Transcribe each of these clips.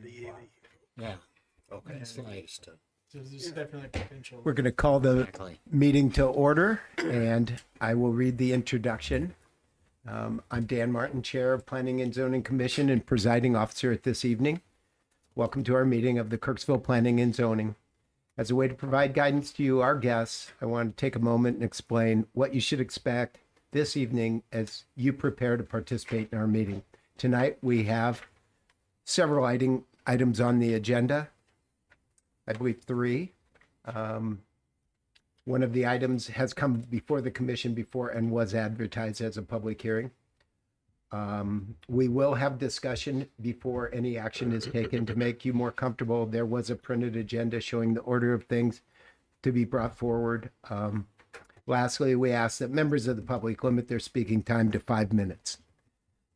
Yeah. Okay. It's nice to. There's definitely potential. We're going to call the Exactly. meeting to order, and I will read the introduction. I'm Dan Martin, Chair of Planning and Zoning Commission and presiding officer at this evening. Welcome to our meeting of the Kirksville Planning and Zoning. As a way to provide guidance to you, our guests, I want to take a moment and explain what you should expect this evening as you prepare to participate in our meeting. Tonight, we have several items on the agenda. I believe 3. One of the items has come before the commission before and was advertised as a public hearing. We will have discussion before any action is taken to make you more comfortable. There was a printed agenda showing the order of things to be brought forward. Lastly, we ask that members of the public limit their speaking time to 5 minutes.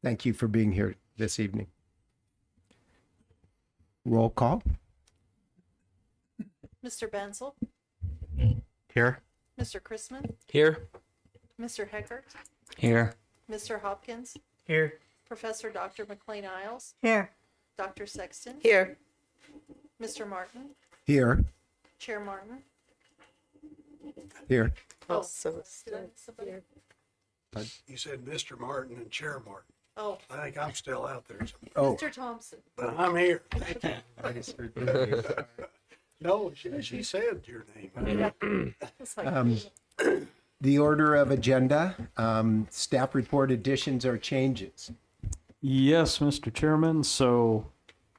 Thank you for being here this evening. Roll call. Mr. Benzel, Here. Mr. Chrisman, Here. Mr. Heckert, Here. Mr. Hopkins, Here. Professor Dr. McLean Isles, Here. Dr. Sexton, Here. Mr. Martin, Here. Chair Martin. Here. Oh, So it's did I miss somebody? You said Mr. Martin and Chair Martin. Oh, I think I'm still out there, Oh, Mr. Thompson. but I'm here. I just heard that. No, she said your name. It's like, The order of agenda, staff report additions or changes. Yes, Mr. Chairman. So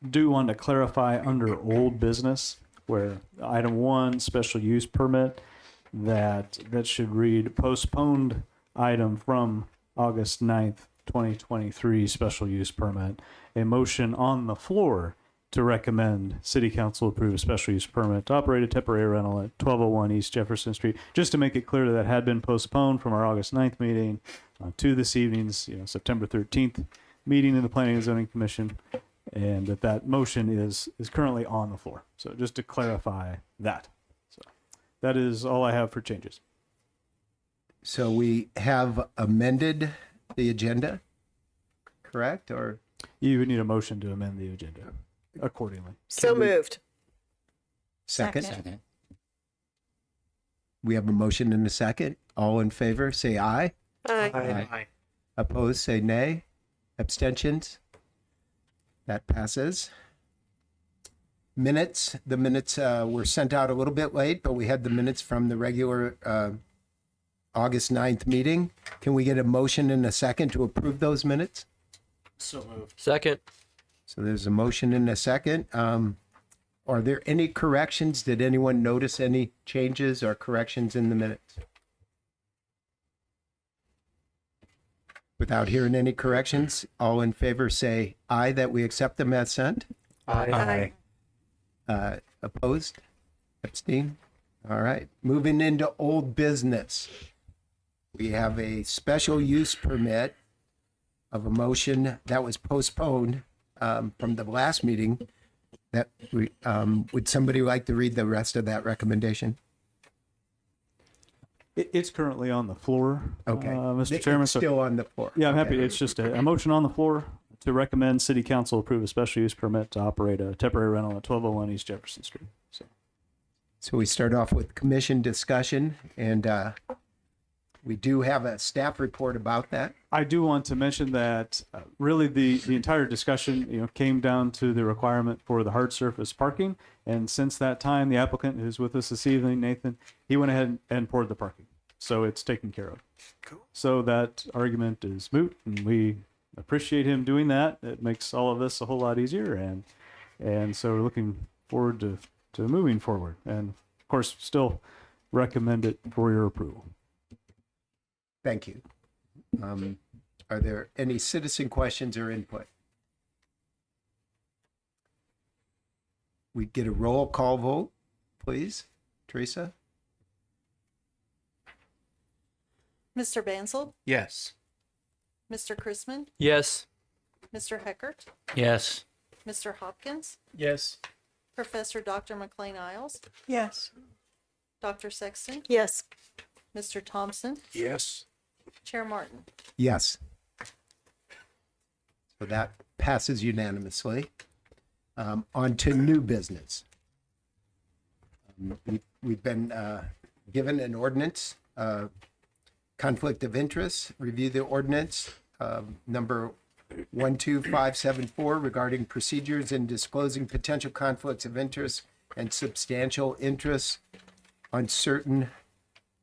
do want to clarify under old business where item 1, special use permit, that should read postponed item from August 9th, 2023 special use permit. A motion on the floor to recommend City Council approve a special use permit to operate a temporary rental at 1201 East Jefferson Street. Just to make it clear that had been postponed from our August 9th meeting to this evening's September 13th meeting in the Planning and Zoning Commission, and that motion is currently on the floor. So just to clarify that. So that is all I have for changes. So we have amended the agenda, correct? Or You would need a motion to amend the agenda accordingly. So moved. second? Second. We have a motion and a second. All in favor, say aye. Aye. Aye. Opposed, say nay. Abstentions? That passes. Minutes. The minutes were sent out a little bit late, but we had the minutes from the regular August 9th meeting. Can we get a motion and a second to approve those minutes? Second. So there's a motion and a second. Are there any corrections? Did anyone notice any changes or corrections in the minutes? Without hearing any corrections, all in favor say aye that we accept them as sent. Aye. Opposed? Abstain? All right. Moving into old business. We have a special use permit of a motion that was postponed from the last meeting. That we, would somebody like to read the rest of that recommendation? It's currently on the floor, Okay. Mr. Chairman. It's So still on the floor. yeah, I'm happy. Okay. It's just a motion on the floor to recommend City Council approve a special use permit to operate a temporary rental at 1201 East Jefferson Street. So we start off with commission discussion, and we do have a staff report about that. I do want to mention that really the entire discussion came down to the requirement for the hard surface parking, and since that time, the applicant who's with us this evening, Nathan, he went ahead and poured the parking, so it's taken care of. Cool. So that argument is moot, and we appreciate him doing that. It makes all of this a whole lot easier, and so we're looking forward to moving forward, and of course, still recommend it for your approval. Thank you. Are there any citizen questions or input? We get a roll call vote, please. Teresa? Mr. Benzel, Yes. Mr. Chrisman, Yes. Mr. Heckert, Yes. Mr. Hopkins, Yes. Professor Dr. McLean Isles, Yes. Dr. Sexton, Yes. Mr. Thompson, Yes. Chair Martin. Yes. So that passes unanimously. On to new business. We've been given an ordinance, conflict of interest, review the ordinance, number 12574 regarding procedures in disclosing potential conflicts of interest and substantial interests on certain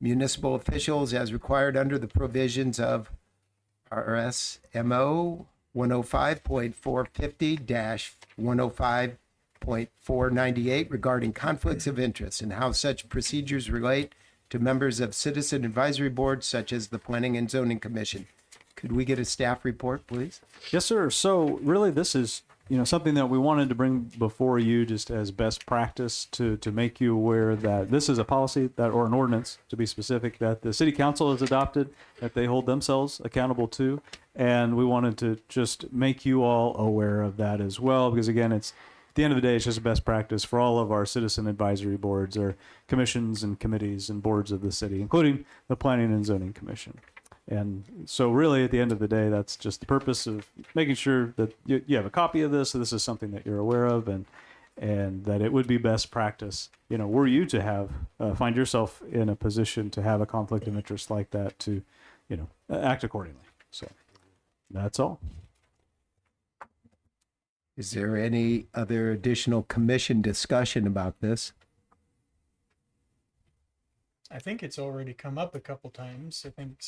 municipal officials as required under the provisions of RSMO 105.450-105.498 regarding conflicts of interest and how such procedures relate to members of citizen advisory boards such as the Planning and Zoning Commission. Could we get a staff report, please? Yes, sir. So really, this is, something that we wanted to bring before you just as best practice to make you aware that this is a policy that, or an ordinance to be specific, that the city council has adopted, that they hold themselves accountable to. And we wanted to just make you all aware of that as well, because again, it's at the end of the day, it's just a best practice for all of our citizen advisory boards or commissions and committees and boards of the city, including the Planning and Zoning Commission. And so really at the end of the day, that's just the purpose of making sure that you have a copy of this. So this is something that you're aware of, and that it would be best practice, were you to have, find yourself in a position to have a conflict of interest like that, to, act accordingly. So that's all. Is there any other additional commission discussion about this? I think it's already come up a couple times. I think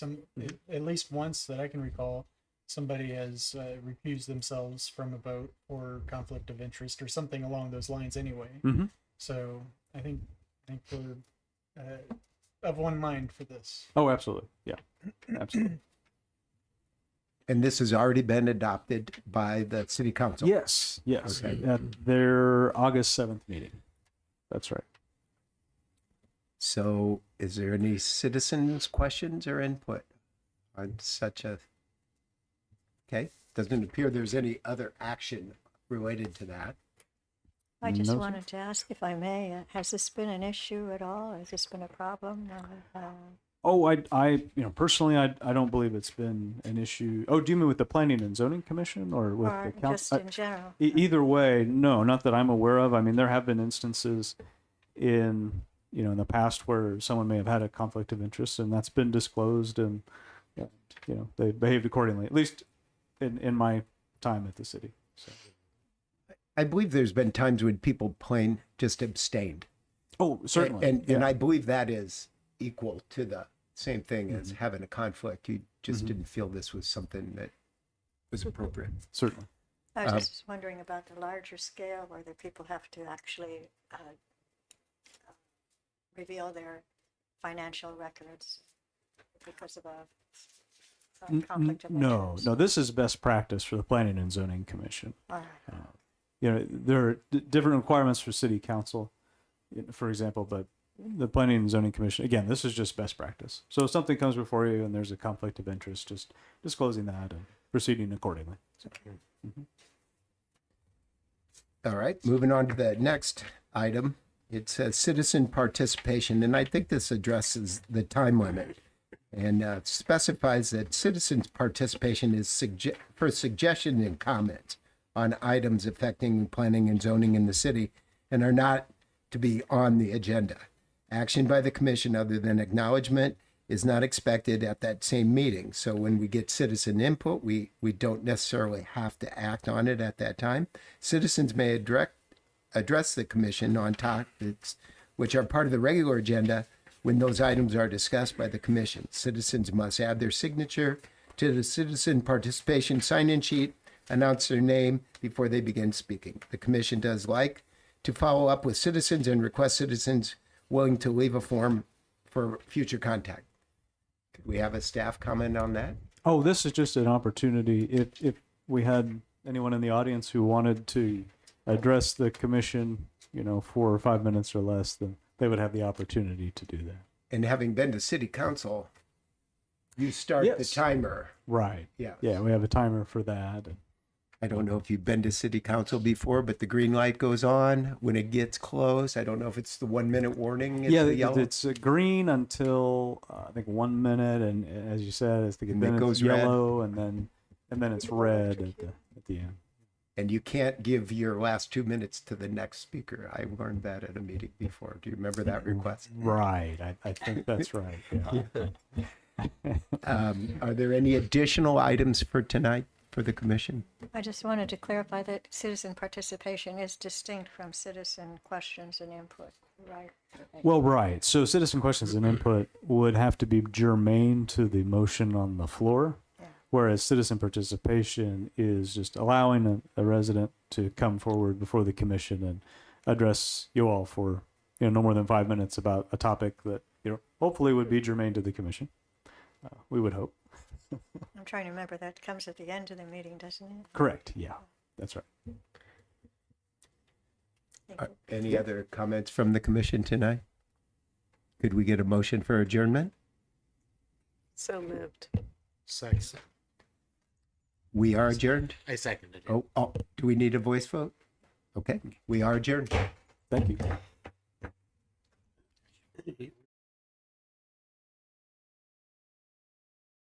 at least once that I can recall, somebody has recused themselves from a vote or conflict of interest or something along those lines anyway. Mm-hmm. So I think we're of one mind for this. Oh, absolutely. Yeah, absolutely. And this has already been adopted by the city council? Yes. Okay. At their August 7th meeting. That's right. So is there any citizens' questions or input on such a? Okay, doesn't appear there's any other action related to that. I just No, sir. wanted to ask, if I may, has this been an issue at all? Has this been a problem? Oh, I personally, I don't believe it's been an issue. Oh, do you mean with the Planning and Zoning Commission or with Or the just council? in general? Either way, no, not that I'm aware of. I mean, there have been instances in, in the past where someone may have had a conflict of interest, and that's been disclosed, and, they behaved accordingly, at least in my time at the city. So. I believe there's been times when people plain just abstained. Oh, certainly. And I believe that is equal to the same thing as having a conflict. You just didn't feel this was something that was appropriate. Certainly. I was just wondering about the larger scale, where the people have to actually reveal their financial records because of a conflict of interest. No, this is best practice for the Planning and Zoning Commission. All right. There are different requirements for city council, for example, but the Planning and Zoning Commission, again, this is just best practice. So if something comes before you and there's a conflict of interest, just disclosing that and proceeding accordingly. All right, moving on to the next item. It says citizen participation, and I think this addresses the time limit and specifies that citizens' participation is for suggestions and comments on items affecting planning and zoning in the city and are not to be on the agenda. Action by the commission other than acknowledgement is not expected at that same meeting. So when we get citizen input, we don't necessarily have to act on it at that time. Citizens may address the commission on topics which are part of the regular agenda when those items are discussed by the commission. Citizens must add their signature to the citizen participation sign-in sheet, announce their name before they begin speaking. The commission does like to follow up with citizens and request citizens willing to leave a form for future contact. Could we have a staff comment on that? Oh, this is just an opportunity. If we had anyone in the audience who wanted to address the commission, 4 or 5 minutes or less, then they would have the opportunity to do that. And having been to city council, you start the Yes. timer. Right. Yeah. Yeah, we have a timer for that. I don't know if you've been to city council before, but the green light goes on when it gets close. I don't know if it's the 1 minute warning. It's the yellow. It's green until I think 1 minute, and as you said, And then it it's goes red. yellow, and then it's red at the end. And you can't give your last 2 minutes to the next speaker. I learned that at a meeting before. Do you remember that request? Right. I think that's right. Yeah. Are there any additional items for tonight for the commission? I just wanted to clarify that citizen participation is distinct from citizen questions and input, right? Well, right. So citizen questions and input would have to be germane to the motion on the floor, Yeah. whereas citizen participation is just allowing a resident to come forward before the commission and address you all for no more than 5 minutes about a topic that hopefully would be germane to the commission. We would hope. I'm trying to remember, that comes at the end of the meeting, doesn't it? Correct. Yeah, that's right. Thank you. Any other comments from the commission tonight? Could we get a motion for adjournment? So moved. Second. We are adjourned. I seconded it. Oh, do we need a voice vote? Okay, we are adjourned. Thank you.